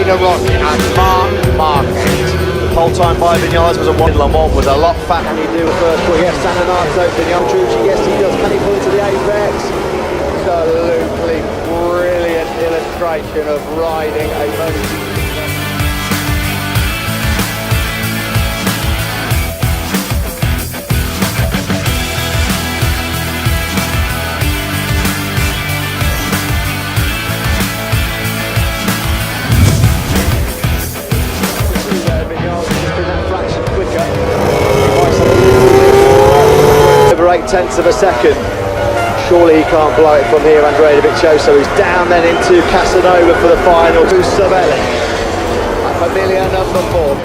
Valentino Rossi and Marc Marquez. Whole time by Vinales was a one. Lamont was a lot fat. Can he do a first pull? Yes, Sandonato, Vinales, yes he does. Can he pull into the apex? Absolutely brilliant illustration of riding a MotoGP. Over 8/10 of a second. Surely he can't blow it from here, Andrea Dovizioso. He's down then into Casanova for the final. To Savelli, familiar number 4.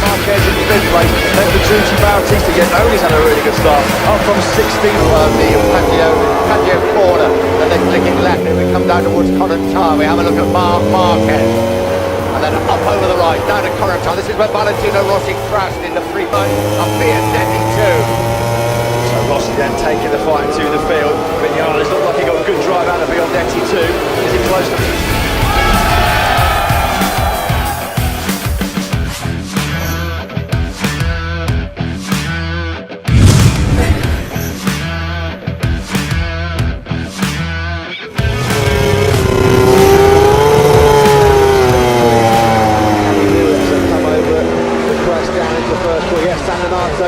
Marquez in fifth place. Then Petrucci Bautista, yet he's had a really good start. Up from 16th. The patio corner, and then clicking left, and we come down towards Corentin. We have a look at Marc Marquez, and then up over the right, down to Corentin. This is where Valentino Rossi crashed in the free line of Biasetti 2. So Rossi then taking the fight to the field. Vinales looked like he got a good drive out of Biasetti too. Is he close to...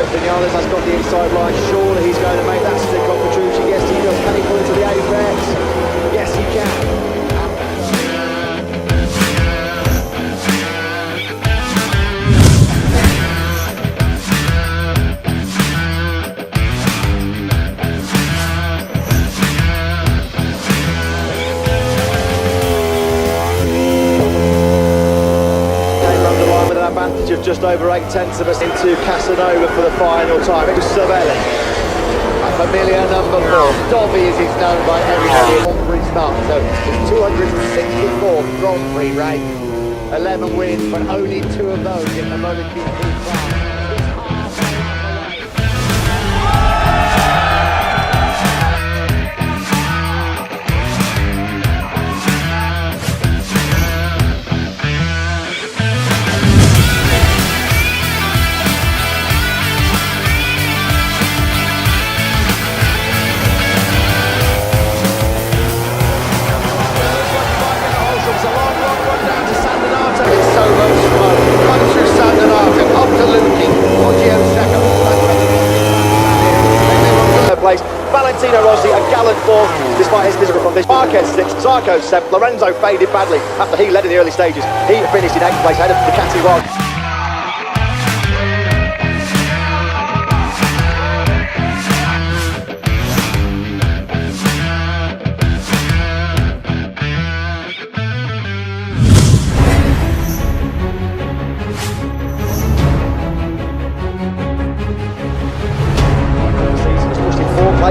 Vinales has got the inside line. Surely he's going to make that stick on Petrucci. Yes, he does. Can he pull into the apex? Yes, he can. Advantage of just over 8/10 of us into Casanova for the final time. It was Savelli. A familiar number 4. Dobby, as he's known by everybody, Grand Prix start. So it's 264 Grand Prix race. 11 wins, but only 2 of those in the MotoGP class. Valentino Rossi, a gallant fourth, despite his physical condition. Marquez sixth, Zarco seventh. Lorenzo faded badly after he led in the early stages. He finished in 8th place ahead of Ducati Wild.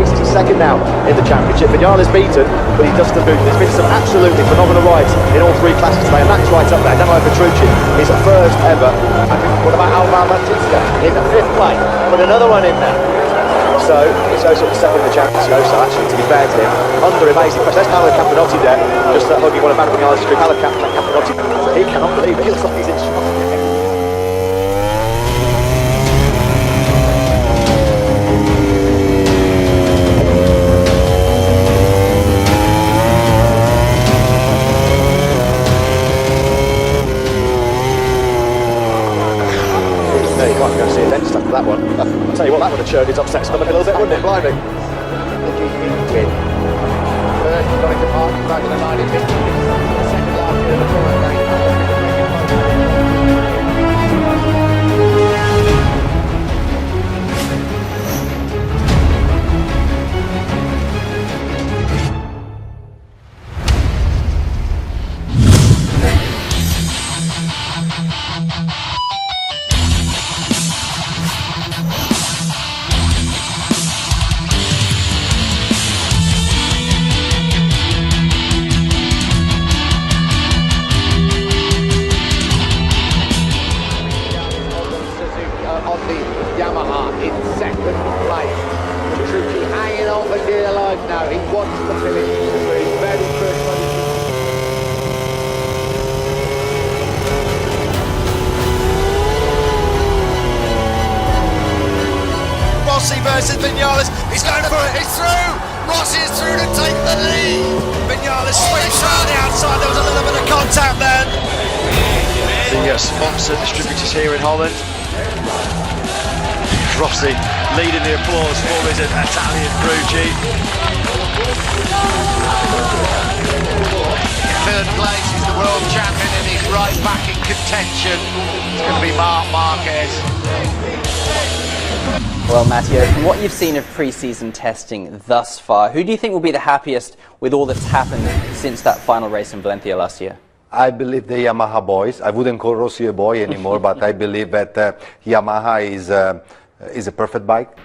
He's second now in the championship. Vinales beaten, but he does the boot. There's been some absolutely phenomenal rides in all 3 classes today, and that's right up there. Demo Petrucci is a first ever. And what about Alvaro Bautista in the 5th place? Put another one in there. So it's also second in the championship. So actually, to be fair to him, under amazing pressure. There's Paolo Campanotti there, just hugging one of Matt Vinales' crew. Paolo Campanotti, he cannot believe it. He looks like he's in shock. You can't go see a dentist after that one. I'll tell you what, that would have churned his upset stomach a little bit, wouldn't it? Blimey. Win. First, got into park, back to the line. Second last year, the tour race. knows now he wants the finish to be very critical. Rossi versus Vinales. He's going for it. He's through. Rossi is through to take the lead. Vinales sweeps around the outside. There was a little bit of contact there. The sponsor distributors here in Holland. Rossi leading the applause for his Italian crew chief. In third place, he's the world champion and he's right back in contention. It's going to be Marc Marquez. Well, Matteo, from what you've seen of pre-season testing thus far, who do you think will be the happiest with all that's happened since that final race in Valencia last year? I believe the Yamaha boys. I wouldn't call Rossi a boy anymore, but I believe that Yamaha is a perfect bike.